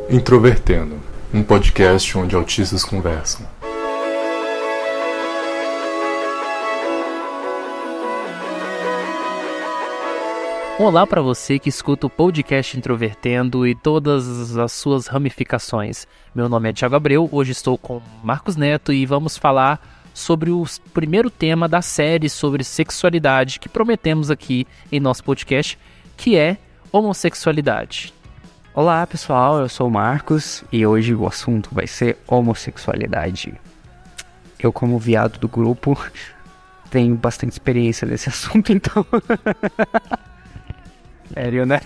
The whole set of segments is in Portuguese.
Introvertendo, um podcast onde autistas conversam. Olá para você que escuta o podcast Introvertendo e todas as suas ramificações. Meu nome é Thiago Abreu, hoje estou com Marcos Neto e vamos falar sobre o primeiro tema da série sobre sexualidade que prometemos aqui em nosso podcast, que é homossexualidade. Olá pessoal, eu sou o Marcos e hoje o assunto vai ser homossexualidade. Eu, como viado do grupo, tenho bastante experiência nesse assunto, então... Sério, né?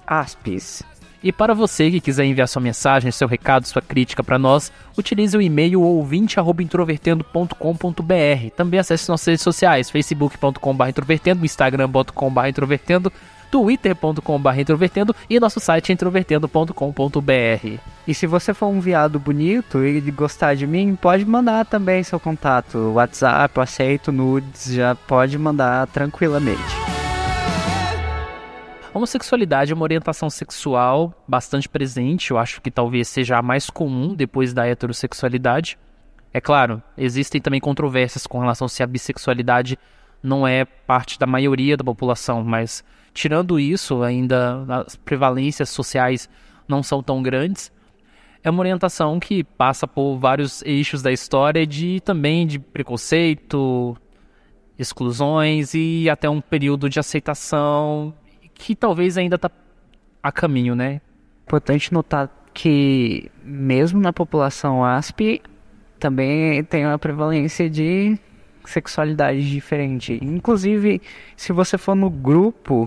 Aspes. E para você que quiser enviar sua mensagem, seu recado, sua crítica para nós, utilize o e-mail ouvinte@introvertendo.com.br. Também acesse nossas redes sociais, facebook.com/introvertendo, instagram.com/introvertendo, twitter.com/introvertendo e nosso site introvertendo.com.br. E se você for um viado bonito e gostar de mim, pode mandar também seu contato. WhatsApp, eu aceito nudes, já pode mandar tranquilamente. A homossexualidade é uma orientação sexual bastante presente, eu acho que talvez seja a mais comum depois da heterossexualidade. É claro, existem também controvérsias com relação se a bissexualidade não é parte da maioria da população, mas tirando isso, ainda as prevalências sociais não são tão grandes. É uma orientação que passa por vários eixos da história também de preconceito, exclusões e até um período de aceitação que talvez ainda está a caminho, né? Importante notar que mesmo na população ASP também tem uma prevalência de sexualidade diferente. Inclusive, se você for no grupo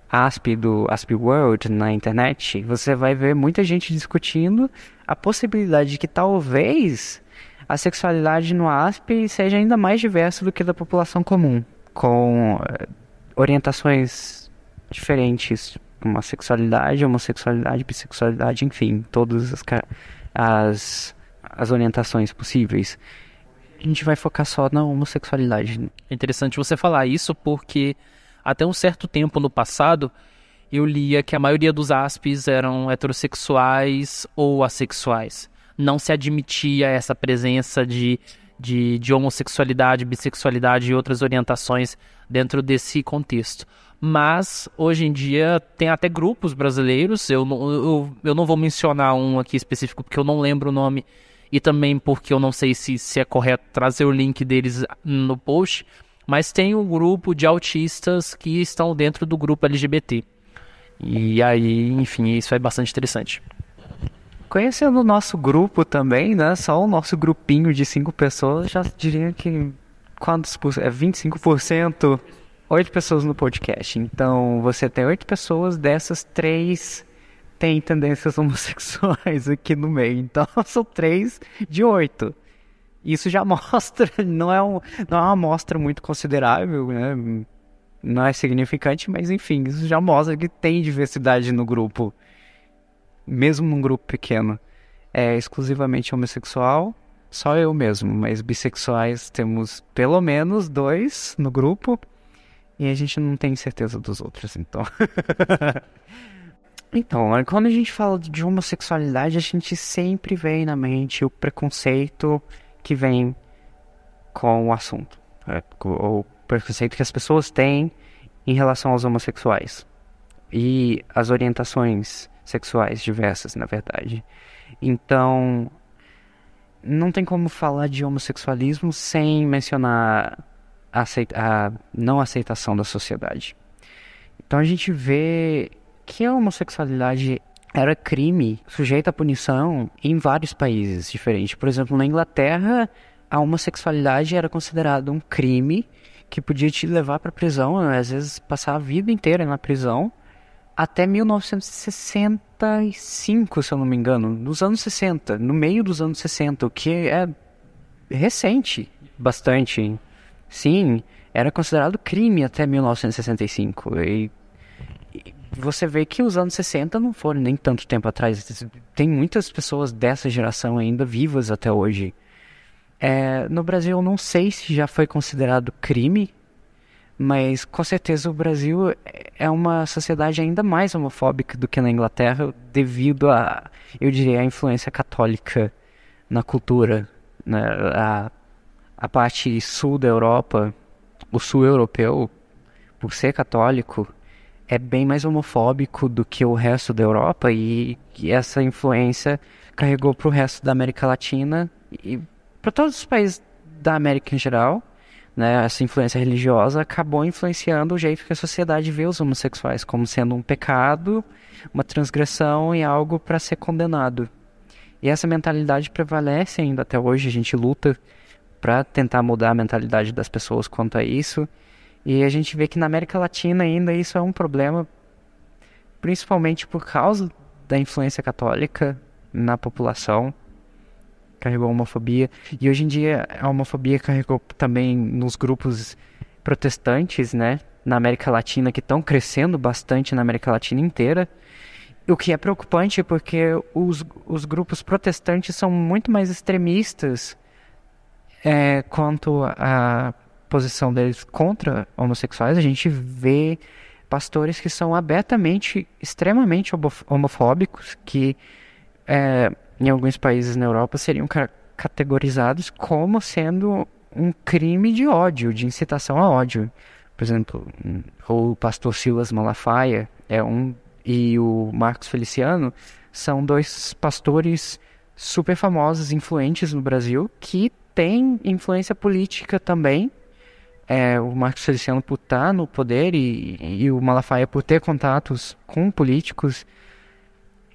ASP do ASP World na internet, você vai ver muita gente discutindo a possibilidade de que talvez a sexualidade no ASP seja ainda mais diversa do que da população comum, com orientações diferentes, como a sexualidade, homossexualidade, bissexualidade, enfim, todas as orientações possíveis. A gente vai focar só na homossexualidade. É interessante você falar isso porque até um certo tempo no passado eu lia que a maioria dos ASPs eram heterossexuais ou assexuais. Não se admitia essa presença de homossexualidade, bissexualidade e outras orientações dentro desse contexto. Mas, hoje em dia, tem até grupos brasileiros, eu não vou mencionar um aqui específico porque eu não lembro o nome e também porque eu não sei se é correto trazer o link deles no post, mas tem um grupo de autistas que estão dentro do grupo LGBT. E aí, enfim, isso é bastante interessante. Conhecendo o nosso grupo também, né? Só o nosso grupinho de 5 pessoas, já diria que quantos por cento? É 25%, 8 pessoas no podcast. Então, você tem 8 pessoas, dessas 3 têm tendências homossexuais aqui no meio. Então, são 3 de 8. Isso já mostra, não é uma amostra muito considerável, né? Não é significante, mas enfim, isso já mostra que tem diversidade no grupo. Mesmo num grupo pequeno. É exclusivamente homossexual, só eu mesmo, mas bissexuais temos pelo menos 2 no grupo e a gente não tem certeza dos outros, então. Então, quando a gente fala de homossexualidade, a gente sempre vem na mente o preconceito que vem com o assunto, o preconceito que as pessoas têm em relação aos homossexuais e as orientações sexuais diversas, na verdade. Então, não tem como falar de homossexualismo sem mencionar a não aceitação da sociedade. Então a gente vê que a homossexualidade era crime, sujeito à punição em vários países diferentes. Por exemplo, na Inglaterra, a homossexualidade era considerada um crime que podia te levar para prisão, às vezes passar a vida inteira na prisão, até 1965, se eu não me engano, nos anos 60, no meio dos anos 60, o que é recente, bastante. Sim, era considerado crime até 1965. E você vê que os anos 60 não foram nem tanto tempo atrás. Tem muitas pessoas dessa geração ainda vivas até hoje. No Brasil eu não sei se já foi considerado crime, Mas com certeza o Brasil é uma sociedade ainda mais homofóbica do que na Inglaterra, devido a, eu diria, a influência católica na cultura, né? A parte sul da Europa, o sul europeu, por ser católico, é bem mais homofóbico do que o resto da Europa, e essa influência carregou para o resto da América Latina e para todos os países da América em geral, né? Essa influência religiosa acabou influenciando o jeito que a sociedade vê os homossexuais como sendo um pecado, uma transgressão e algo para ser condenado. E essa mentalidade prevalece ainda até hoje. A gente luta para tentar mudar a mentalidade das pessoas quanto a isso. E a gente vê que na América Latina ainda isso é um problema, principalmente por causa da influência católica na população. Carregou a homofobia. E hoje em dia a homofobia carregou também nos grupos protestantes, né? Na América Latina, que estão crescendo bastante na América Latina inteira. O que é preocupante porque os grupos protestantes são muito mais extremistas quanto à posição deles contra homossexuais. A gente vê pastores que são abertamente, extremamente homofóbicos, que em alguns países na Europa seriam categorizados como sendo um crime de ódio, de incitação a ódio. Por exemplo, o pastor Silas Malafaia e o Marcos Feliciano são dois pastores super famosos, influentes no Brasil, que têm influência política também. O Marcos Feliciano por estar no poder e o Malafaia por ter contatos com políticos,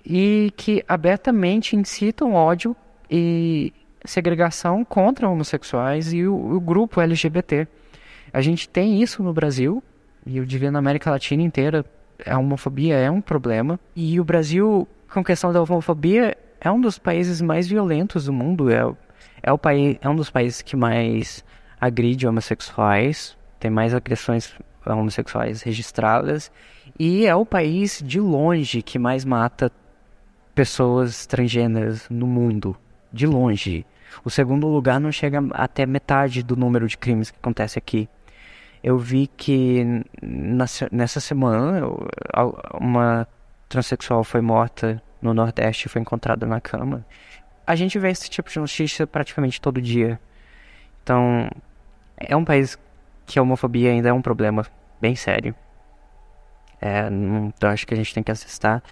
e que abertamente incitam ódio e segregação contra homossexuais e o grupo LGBT. A gente tem isso no Brasil, e eu diria na América Latina inteira. A homofobia é um problema, e o Brasil, com questão da homofobia, é um dos países mais violentos do mundo. É um dos países que mais agride homossexuais, tem mais agressões homossexuais registradas, e é o país de longe que mais mata pessoas transgêneras no mundo, de longe. O segundo lugar não chega até metade do número de crimes que acontece aqui. Eu vi que nessa semana uma transexual foi morta no Nordeste e foi encontrada na cama. A gente vê esse tipo de notícia praticamente todo dia. Então, é um país que a homofobia ainda é um problema bem sério. Então acho que a gente tem que assistir.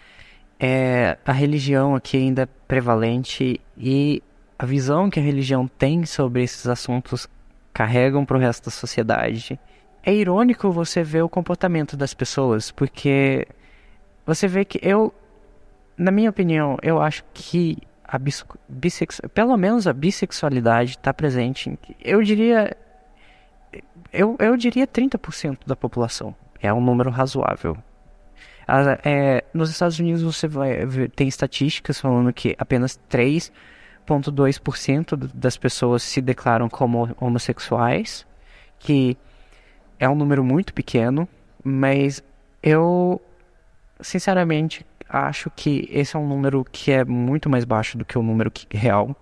A religião aqui ainda é prevalente, e a visão que a religião tem sobre esses assuntos carregam para o resto da sociedade. É irônico você ver o comportamento das pessoas, porque você vê que na minha opinião, eu acho que pelo menos a bissexualidade está presente. Eu diria 30% da população. É um número razoável. Nos Estados Unidos você vai ver, tem estatísticas falando que apenas 3,2% das pessoas se declaram como homossexuais, que é um número muito pequeno, mas eu sinceramente acho que esse é um número que é muito mais baixo do que o número real,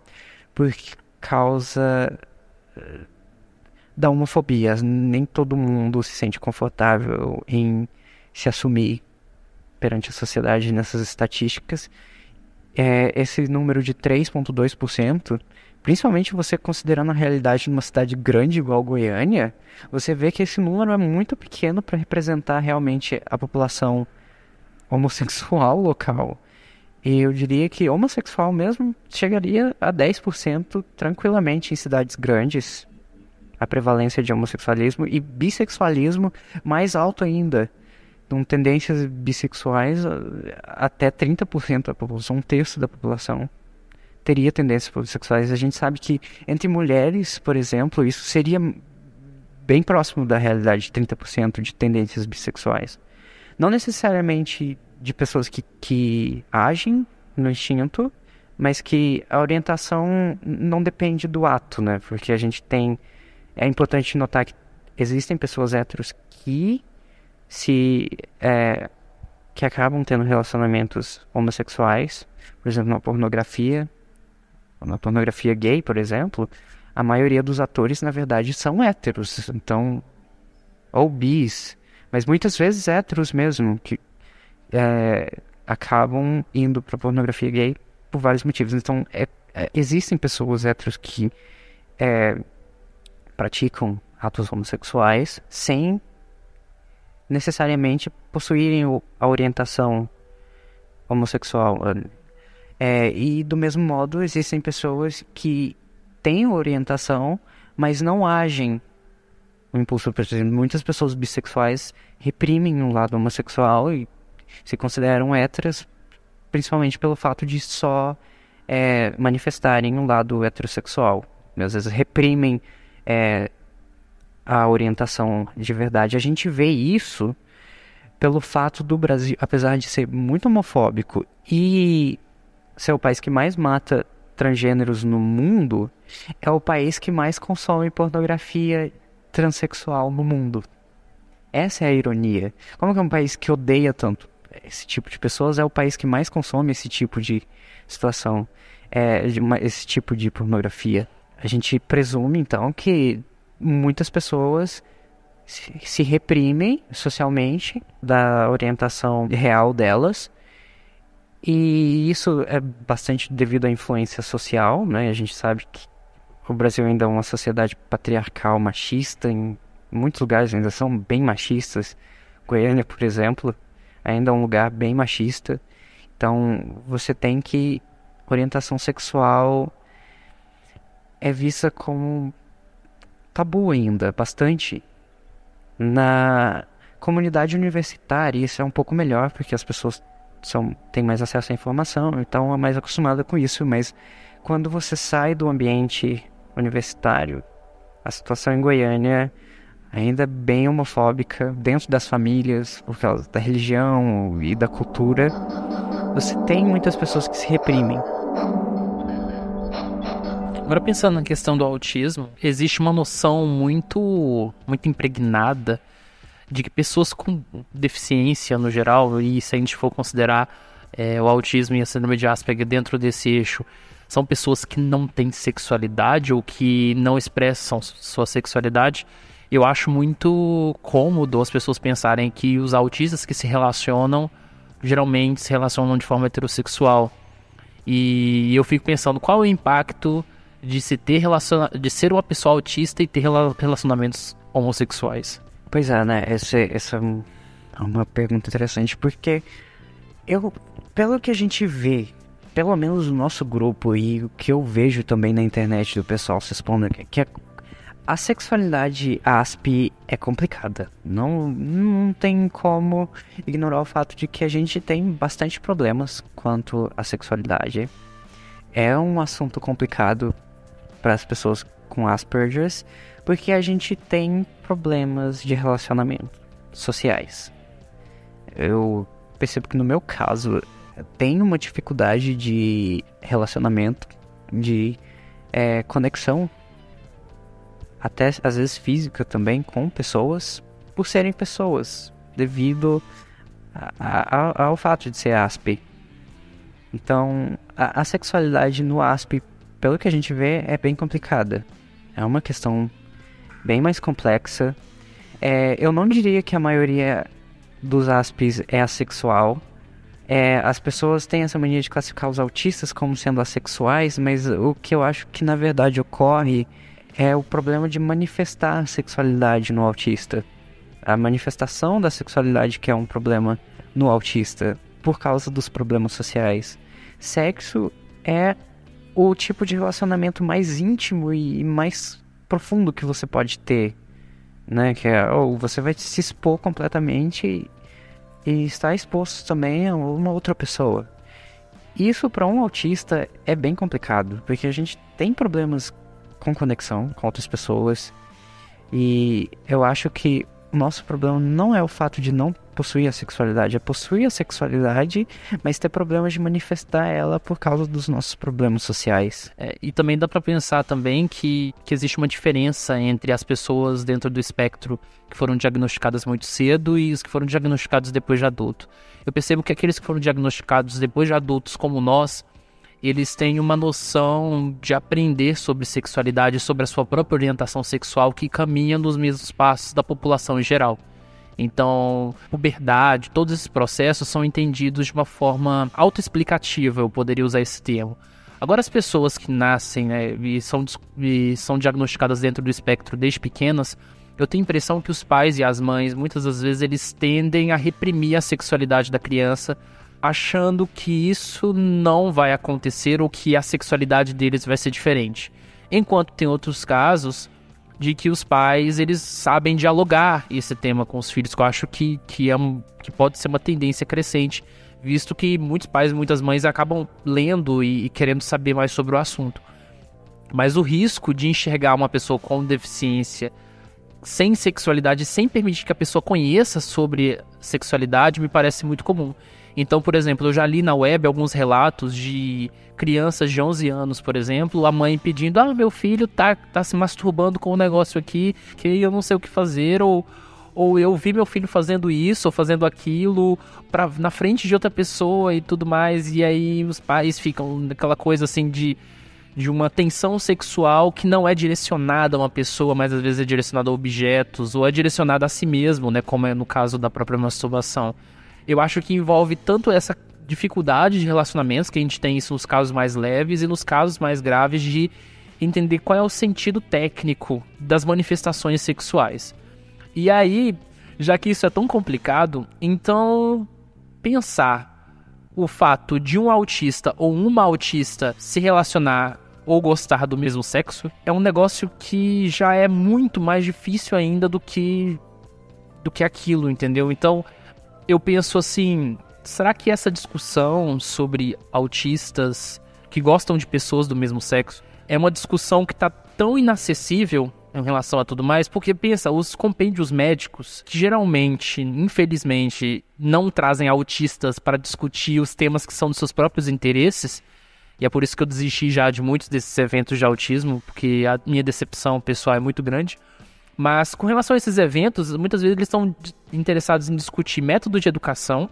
por causa da homofobia. Nem todo mundo se sente confortável em se assumir perante a sociedade nessas estatísticas. Esse número de 3,2%, principalmente você considerando a realidade de uma cidade grande igual Goiânia, você vê que esse número é muito pequeno para representar realmente a população homossexual local. E eu diria que homossexual mesmo chegaria a 10% tranquilamente em cidades grandes, a prevalência de homossexualismo, e bissexualismo mais alto ainda. Com tendências bissexuais, até 30% da população, um terço da população teria tendências bissexuais. A gente sabe que entre mulheres, por exemplo, isso seria bem próximo da realidade, de 30% de tendências bissexuais. Não necessariamente de pessoas que agem no instinto, mas que a orientação não depende do ato, né? Porque a gente tem... É importante notar que existem pessoas héteros que acabam tendo relacionamentos homossexuais, por exemplo, na pornografia gay, por exemplo, a maioria dos atores, na verdade, são héteros. Então, ou bis, mas muitas vezes héteros mesmo, que acabam indo pra pornografia gay por vários motivos. Então, existem pessoas héteros que praticam atos homossexuais sem necessariamente possuírem a orientação homossexual. E do mesmo modo, existem pessoas que têm orientação, mas não agem no impulso. Por exemplo, muitas pessoas bissexuais reprimem o lado homossexual e se consideram héteras, principalmente pelo fato de só manifestarem um lado heterossexual. Às vezes reprimem a orientação de verdade. A gente vê isso pelo fato do Brasil, apesar de ser muito homofóbico e ser o país que mais mata transgêneros no mundo, é o país que mais consome pornografia transexual no mundo. Essa é a ironia. Como que é um país que odeia tanto esse tipo de pessoas, é o país que mais consome esse tipo de situação, esse tipo de pornografia. A gente presume, então, que muitas pessoas se reprimem socialmente da orientação real delas, e isso é bastante devido à influência social, né? A gente sabe que o Brasil ainda é uma sociedade patriarcal, machista, em muitos lugares ainda são bem machistas. Goiânia, por exemplo, ainda é um lugar bem machista. Então, você tem que orientação sexual é vista como tabu ainda, bastante. Na comunidade universitária, isso é um pouco melhor, porque as pessoas têm mais acesso à informação, então é mais acostumada com isso. Mas quando você sai do ambiente universitário, a situação em Goiânia ainda é bem homofóbica, dentro das famílias, por causa da religião e da cultura. Você tem muitas pessoas que se reprimem. Agora, pensando na questão do autismo, existe uma noção muito impregnada de que pessoas com deficiência no geral, e se a gente for considerar o autismo e a síndrome de Asperger dentro desse eixo, são pessoas que não têm sexualidade ou que não expressam sua sexualidade. Eu acho muito cômodo as pessoas pensarem que os autistas que se relacionam, geralmente se relacionam de forma heterossexual. E eu fico pensando qual é o impacto de ser uma pessoa autista e ter relacionamentos homossexuais. Pois é, né? Essa é uma pergunta interessante, porque pelo que a gente vê, pelo menos no nosso grupo e o que eu vejo também na internet do pessoal se expondo, que a sexualidade ASP é complicada. Não tem como ignorar o fato de que a gente tem bastante problemas quanto à sexualidade. É um assunto complicado para as pessoas com Asperger's, porque a gente tem problemas de relacionamento sociais. Eu percebo que no meu caso tem uma dificuldade de relacionamento, de conexão, até às vezes física também, com pessoas, por serem pessoas, devido ao fato de ser ASP. Então, a sexualidade no ASP, pelo que a gente vê, é bem complicada. É uma questão bem mais complexa. Eu não diria que a maioria dos ASPs é assexual. As pessoas têm essa mania de classificar os autistas como sendo assexuais, mas o que eu acho que na verdade ocorre é o problema de manifestar a sexualidade no autista. A manifestação da sexualidade que é um problema no autista, por causa dos problemas sociais. Sexo é o tipo de relacionamento mais íntimo e mais profundo que você pode ter, né? Que você vai se expor completamente e estar exposto também a uma outra pessoa. Isso para um autista é bem complicado, porque a gente tem problemas com conexão com outras pessoas, e eu acho que o nosso problema não é o fato de não possuir a sexualidade, é possuir a sexualidade, mas ter problemas de manifestar ela por causa dos nossos problemas sociais. E também dá pra pensar também que existe uma diferença entre as pessoas dentro do espectro que foram diagnosticadas muito cedo e os que foram diagnosticados depois de adulto. Eu percebo que aqueles que foram diagnosticados depois de adultos como nós, eles têm uma noção de aprender sobre sexualidade, sobre a sua própria orientação sexual, que caminha nos mesmos passos da população em geral. Então, puberdade, todos esses processos são entendidos de uma forma autoexplicativa, eu poderia usar esse termo. Agora, as pessoas que nascem, né, e são diagnosticadas dentro do espectro desde pequenas, eu tenho a impressão que os pais e as mães, muitas das vezes, eles tendem a reprimir a sexualidade da criança, achando que isso não vai acontecer ou que a sexualidade deles vai ser diferente. Enquanto tem outros casos de que os pais, eles sabem dialogar esse tema com os filhos, que eu acho que pode ser uma tendência crescente, visto que muitos pais e muitas mães acabam lendo e querendo saber mais sobre o assunto. Mas o risco de enxergar uma pessoa com deficiência sem sexualidade, sem permitir que a pessoa conheça sobre sexualidade, me parece muito comum. Então, por exemplo, eu já li na web alguns relatos de crianças de 11 anos, por exemplo, a mãe pedindo, meu filho tá se masturbando com um negócio aqui, que eu não sei o que fazer, ou eu vi meu filho fazendo isso, ou fazendo aquilo, na frente de outra pessoa e tudo mais, e aí os pais ficam naquela coisa assim de uma tensão sexual que não é direcionada a uma pessoa, mas às vezes é direcionada a objetos, ou é direcionada a si mesmo, né, como é no caso da própria masturbação. Eu acho que envolve tanto essa dificuldade de relacionamentos, que a gente tem isso nos casos mais leves, e nos casos mais graves de entender qual é o sentido técnico das manifestações sexuais. E aí, já que isso é tão complicado, então pensar o fato de um autista ou uma autista se relacionar ou gostar do mesmo sexo é um negócio que já é muito mais difícil ainda do que aquilo, entendeu? Então, eu penso assim, será que essa discussão sobre autistas que gostam de pessoas do mesmo sexo é uma discussão que está tão inacessível em relação a tudo mais? Porque pensa, os compêndios médicos, que geralmente, infelizmente, não trazem autistas para discutir os temas que são dos seus próprios interesses, e é por isso que eu desisti já de muitos desses eventos de autismo, porque a minha decepção pessoal é muito grande. Mas com relação a esses eventos, muitas vezes eles estão interessados em discutir método de educação,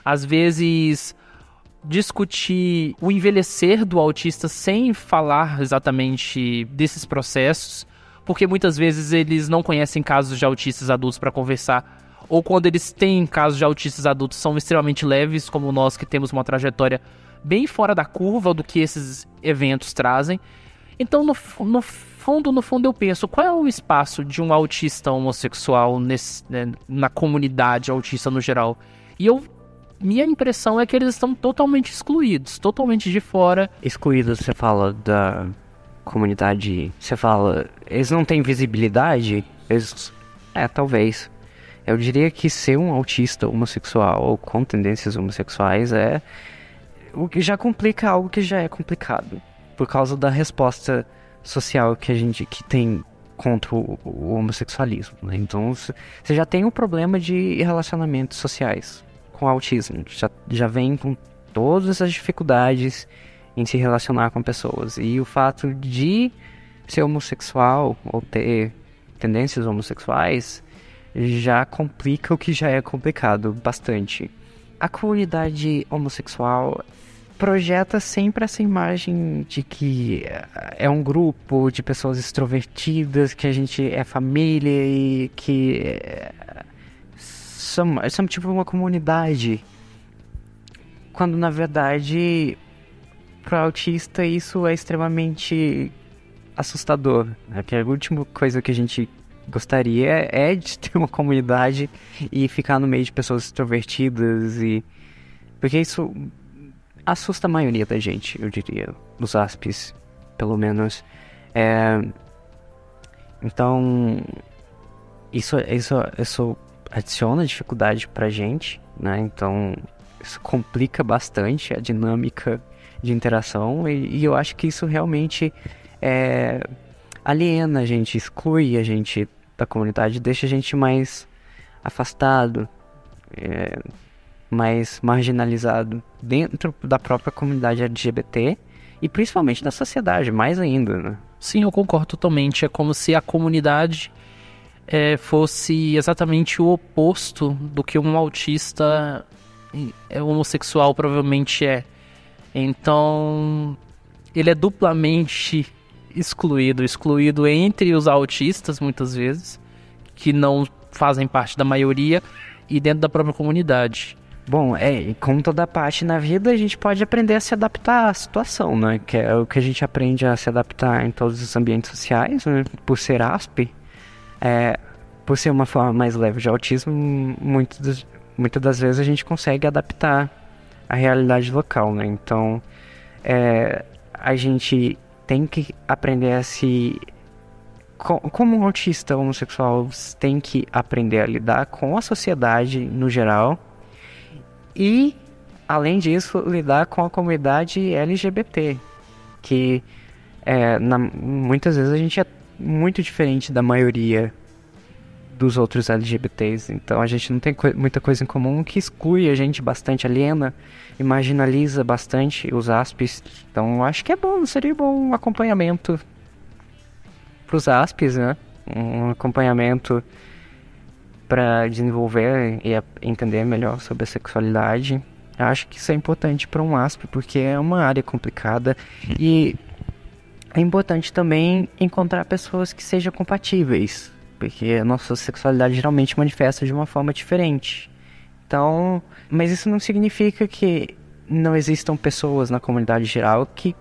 às vezes discutir o envelhecer do autista sem falar exatamente desses processos, porque muitas vezes eles não conhecem casos de autistas adultos para conversar, ou quando eles têm casos de autistas adultos são extremamente leves, como nós que temos uma trajetória bem fora da curva do que esses eventos trazem. Então, no fundo, eu penso, qual é o espaço de um autista homossexual na comunidade autista no geral? E minha impressão é que eles estão totalmente excluídos, totalmente de fora. Excluídos, você fala da comunidade, você fala, eles não têm visibilidade? Talvez. Eu diria que ser um autista homossexual ou com tendências homossexuais é o que já complica algo que já é complicado, por causa da resposta social que a gente tem contra o homossexualismo, né? Então você já tem um problema de relacionamentos sociais com autismo, já vem com todas essas dificuldades em se relacionar com pessoas, e o fato de ser homossexual ou ter tendências homossexuais já complica o que já é complicado bastante. A comunidade homossexual projeta sempre essa imagem de que é um grupo de pessoas extrovertidas, que a gente é família e que somos tipo uma comunidade. Quando na verdade, para o autista isso é extremamente assustador, né? Porque a última coisa que a gente gostaria é de ter uma comunidade e ficar no meio de pessoas extrovertidas, porque isso assusta a maioria da gente, eu diria, dos aspes, pelo menos. Então, isso adiciona dificuldade pra gente, né? Então, isso complica bastante a dinâmica de interação, e eu acho que isso realmente aliena a gente, exclui a gente da comunidade, deixa a gente mais afastado, mais marginalizado dentro da própria comunidade LGBT e principalmente da sociedade, mais ainda, né? Sim, eu concordo totalmente. É como se a comunidade fosse exatamente o oposto do que um autista homossexual provavelmente é. Então, ele é duplamente excluído entre os autistas, muitas vezes, que não fazem parte da maioria, e dentro da própria comunidade. Bom, e como toda parte na vida, a gente pode aprender a se adaptar à situação, né? Que é o que a gente aprende a se adaptar em todos os ambientes sociais, né? Por ser ASP, por ser uma forma mais leve de autismo, muitas das vezes a gente consegue adaptar a realidade local, né? Então, a gente tem que aprender a se... Como um autista homossexual, tem que aprender a lidar com a sociedade no geral e, além disso, lidar com a comunidade LGBT, que muitas vezes a gente é muito diferente da maioria dos outros LGBTs, então a gente não tem muita coisa em comum, que exclui a gente bastante, aliena e marginaliza bastante os ASPs. Então eu acho que seria bom um acompanhamento para os ASPs, né? Um acompanhamento para desenvolver e entender melhor sobre a sexualidade. Eu acho que isso é importante para um ASP, porque é uma área complicada e é importante também encontrar pessoas que sejam compatíveis, porque a nossa sexualidade geralmente manifesta de uma forma diferente. Então, mas isso não significa que não existam pessoas na comunidade geral que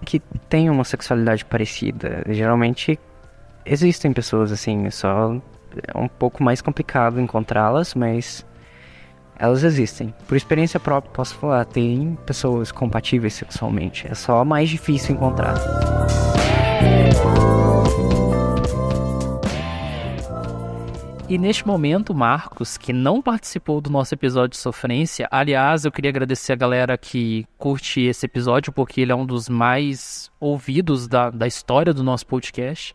tenham uma sexualidade parecida. Geralmente existem pessoas assim, é um pouco mais complicado encontrá-las, mas elas existem. Por experiência própria, posso falar, tem pessoas compatíveis sexualmente. É só mais difícil encontrar. E neste momento, Marcos, que não participou do nosso episódio de sofrência, aliás, eu queria agradecer a galera que curte esse episódio, porque ele é um dos mais ouvidos da história do nosso podcast.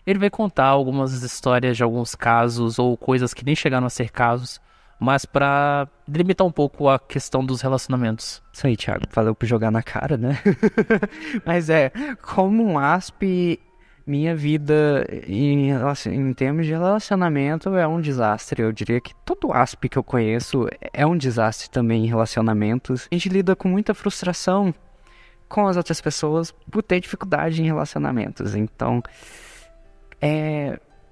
Ele vai contar algumas histórias de alguns casos ou coisas que nem chegaram a ser casos, mas para delimitar um pouco a questão dos relacionamentos. Isso aí, Thiago. Valeu por jogar na cara, né? Mas como um ASP, minha vida em termos de relacionamento é um desastre. Eu diria que todo ASP que eu conheço é um desastre também em relacionamentos. A gente lida com muita frustração com as outras pessoas por ter dificuldade em relacionamentos. Então,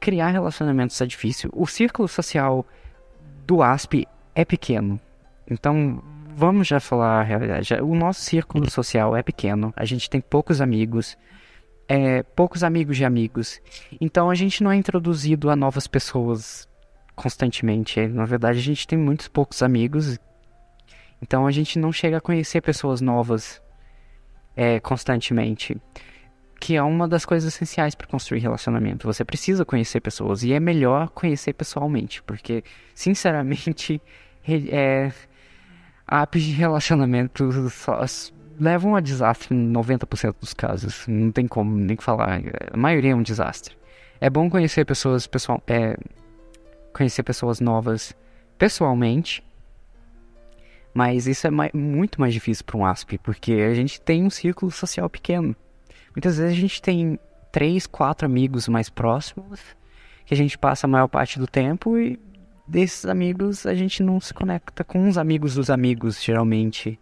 criar relacionamentos é difícil. O círculo social do ASP é pequeno. Então, vamos já falar a realidade. O nosso círculo social é pequeno. A gente tem poucos amigos de amigos. Então, a gente não é introduzido a novas pessoas constantemente. Na verdade, a gente tem muitos poucos amigos. Então, a gente não chega a conhecer pessoas novas constantemente. Que é uma das coisas essenciais para construir relacionamento. Você precisa conhecer pessoas, e é melhor conhecer pessoalmente, porque, sinceramente, apps de relacionamento levam a desastre em 90% dos casos. Não tem como nem falar, a maioria é um desastre. É bom conhecer pessoas novas pessoalmente, mas isso é muito mais difícil para um ASP, porque a gente tem um círculo social pequeno. Muitas vezes a gente tem 3, 4 amigos mais próximos, que a gente passa a maior parte do tempo, e desses amigos a gente não se conecta com os amigos dos amigos, geralmente.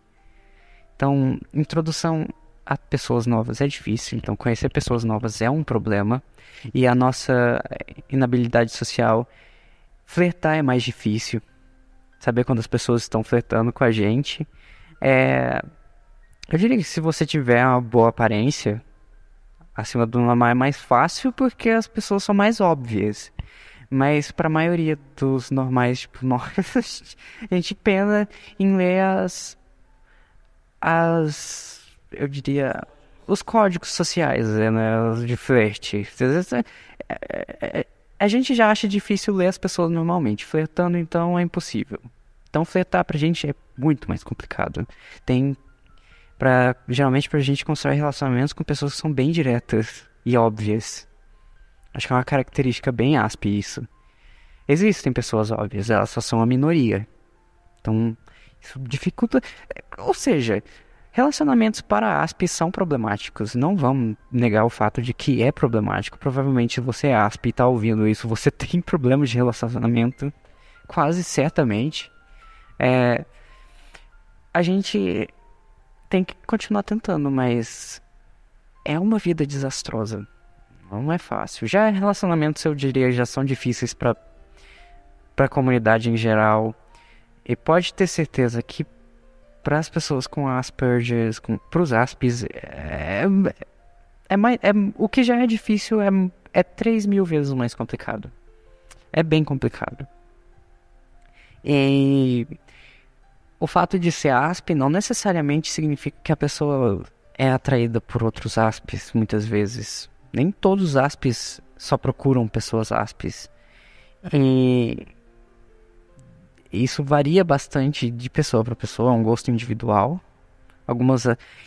Então, introdução a pessoas novas é difícil, então conhecer pessoas novas é um problema, e a nossa inabilidade social, flertar é mais difícil. Saber quando as pessoas estão flertando com a gente. Eu diria que se você tiver uma boa aparência acima do normal é mais fácil, porque as pessoas são mais óbvias. Mas para a maioria dos normais, tipo nós, a gente pena em ler eu diria, os códigos sociais, né, de flerte. A gente já acha difícil ler as pessoas normalmente. Flertando, então, é impossível. Então, flertar pra gente é muito mais complicado. Geralmente pra gente constrói relacionamentos com pessoas que são bem diretas e óbvias. Acho que é uma característica bem ASP isso. Existem pessoas óbvias, elas só são a minoria. Então, isso dificulta... Ou seja, relacionamentos para ASP são problemáticos. Não vamos negar o fato de que é problemático. Provavelmente você é ASP e tá ouvindo isso. Você tem problemas de relacionamento. Quase certamente. A gente tem que continuar tentando, mas é uma vida desastrosa. Não é fácil. Já relacionamentos, eu diria, já são difíceis para a comunidade em geral. E pode ter certeza que para as pessoas com Asperger, para os Aspes, o que já é difícil é 3.000 vezes mais complicado. É bem complicado. E o fato de ser Asp não necessariamente significa que a pessoa é atraída por outros Aspes, muitas vezes. Nem todos os Aspes só procuram pessoas Aspes. E isso varia bastante de pessoa para pessoa, é um gosto individual.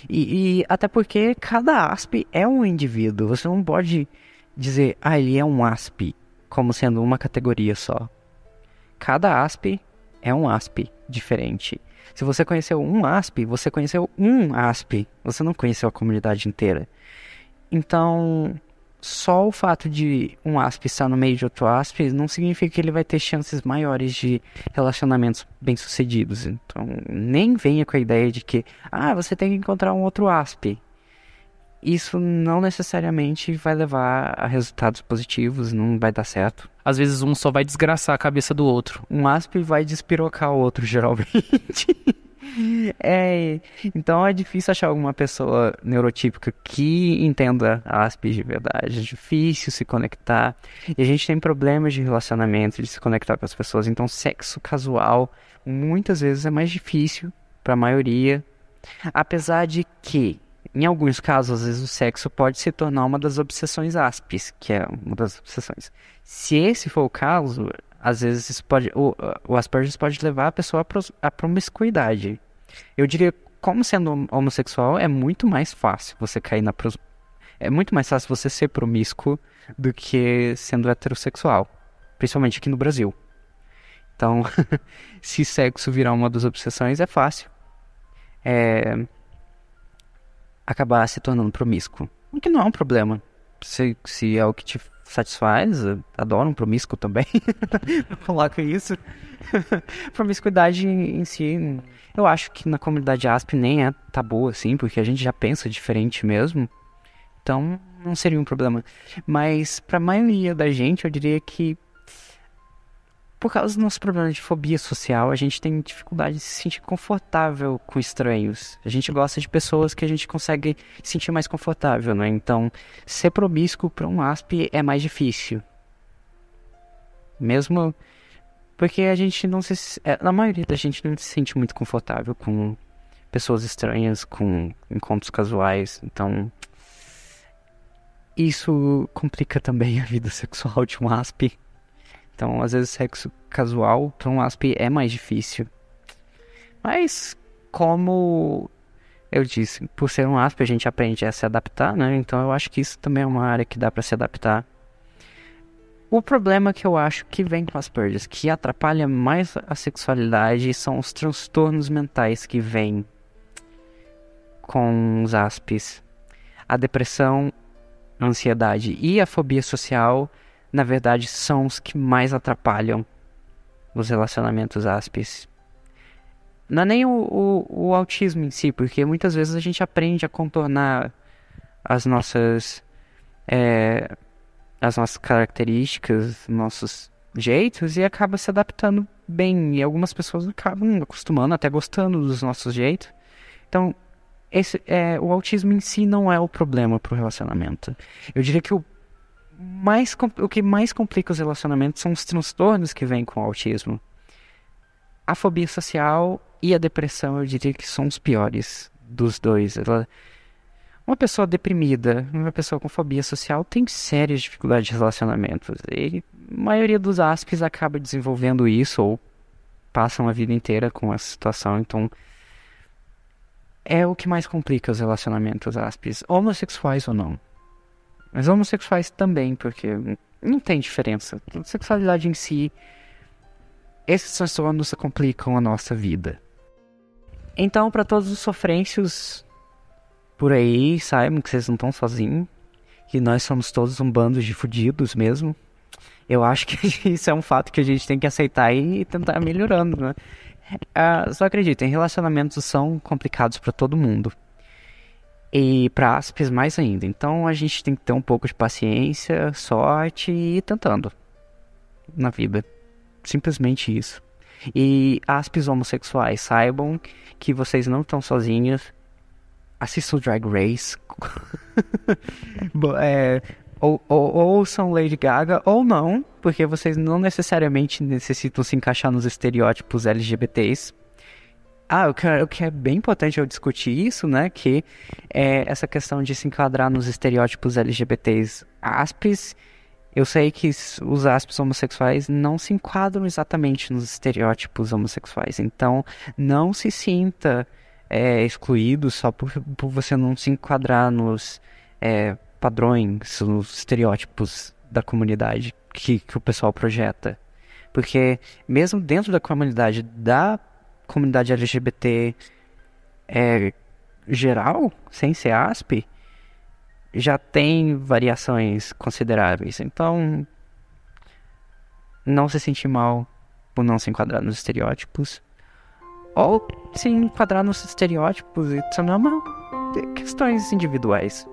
E até porque cada Asp é um indivíduo. Você não pode dizer, ele é um Asp, como sendo uma categoria só. Cada Asp é um Asp diferente. Se você conheceu um Asp, você conheceu um Asp. Você não conheceu a comunidade inteira. Então, só o fato de um Asp estar no meio de outro Asp não significa que ele vai ter chances maiores de relacionamentos bem-sucedidos. Então, nem venha com a ideia de que, você tem que encontrar um outro Asp. Isso não necessariamente vai levar a resultados positivos, não vai dar certo. Às vezes um só vai desgraçar a cabeça do outro. Um Asp vai despirocar o outro, geralmente. Então é difícil achar alguma pessoa neurotípica que entenda Asp de verdade. É difícil se conectar. E a gente tem problemas de relacionamento, de se conectar com as pessoas. Então sexo casual muitas vezes é mais difícil para a maioria. Apesar de que, em alguns casos, às vezes o sexo pode se tornar uma das obsessões Aspes, que é uma das obsessões. Se esse for o caso, às vezes isso o Asperger pode levar a pessoa à promiscuidade. Eu diria, como sendo homossexual, é muito mais fácil você cair é muito mais fácil você ser promíscuo do que sendo heterossexual, principalmente aqui no Brasil. Então, se sexo virar uma das obsessões, é fácil acabar se tornando promíscuo. O que não é um problema. Se é o que te satisfaz, adoro um promíscuo também. Coloco isso. Promiscuidade em si, eu acho que na comunidade Asp nem é tabu assim, porque a gente já pensa diferente mesmo. Então, não seria um problema. Mas, para a maioria da gente, eu diria que por causa do nosso problema de fobia social, a gente tem dificuldade de se sentir confortável com estranhos. A gente gosta de pessoas que a gente consegue se sentir mais confortável, né? Então, ser promíscuo para um Asp é mais difícil. Mesmo porque a gente não a maioria da gente não se sente muito confortável com pessoas estranhas, com encontros casuais. Então, isso complica também a vida sexual de um Asp. Então, às vezes, sexo casual para um Asp é mais difícil. Mas, como eu disse, por ser um Asp, a gente aprende a se adaptar, né? Então, eu acho que isso também é uma área que dá para se adaptar. O problema que eu acho que vem com Asperger, que atrapalha mais a sexualidade, são os transtornos mentais que vêm com os Asps. A depressão, a ansiedade e a fobia social, na verdade, são os que mais atrapalham os relacionamentos Aspes. Não é nem o autismo em si, porque muitas vezes a gente aprende a contornar as nossas características, nossos jeitos, e acaba se adaptando bem. E algumas pessoas acabam acostumando, até gostando dos nossos jeitos. Então, o autismo em si não é o problema para o relacionamento. Eu diria que o que mais complica os relacionamentos são os transtornos que vêm com o autismo. A fobia social e a depressão, eu diria que são os piores dos dois. Uma pessoa deprimida, uma pessoa com fobia social tem sérias dificuldades de relacionamento. E a maioria dos Aspes acaba desenvolvendo isso ou passam a vida inteira com essa situação. Então, é o que mais complica os relacionamentos Aspes, homossexuais ou não. Mas homossexuais também, porque não tem diferença. A sexualidade em si, esses transtornos complicam a nossa vida. Então, para todos os sofrêncios por aí, saibam que vocês não estão sozinhos, que nós somos todos um bando de fudidos mesmo. Eu acho que isso é um fato que a gente tem que aceitar e tentar melhorando, né? Só acreditem, relacionamentos são complicados pra todo mundo. E pra aspes mais ainda. Então a gente tem que ter um pouco de paciência, sorte e ir tentando na vida. Simplesmente isso. E aspes homossexuais, saibam que vocês não estão sozinhos. Assistam Drag Race. Ouçam Lady Gaga ou não, porque vocês não necessariamente necessitam se encaixar nos estereótipos LGBTs. O que é bem importante eu discutir isso, né? Que é essa questão de se enquadrar nos estereótipos LGBTs aspes. Eu sei que os aspes homossexuais não se enquadram exatamente nos estereótipos homossexuais. Então, não se sinta excluído só por você não se enquadrar nos padrões, nos estereótipos da comunidade que o pessoal projeta. Porque mesmo dentro da comunidade LGBT geral, sem ser aspe, já tem variações consideráveis. Então, não se sentir mal por não se enquadrar nos estereótipos. Ou se enquadrar nos estereótipos e são questões individuais.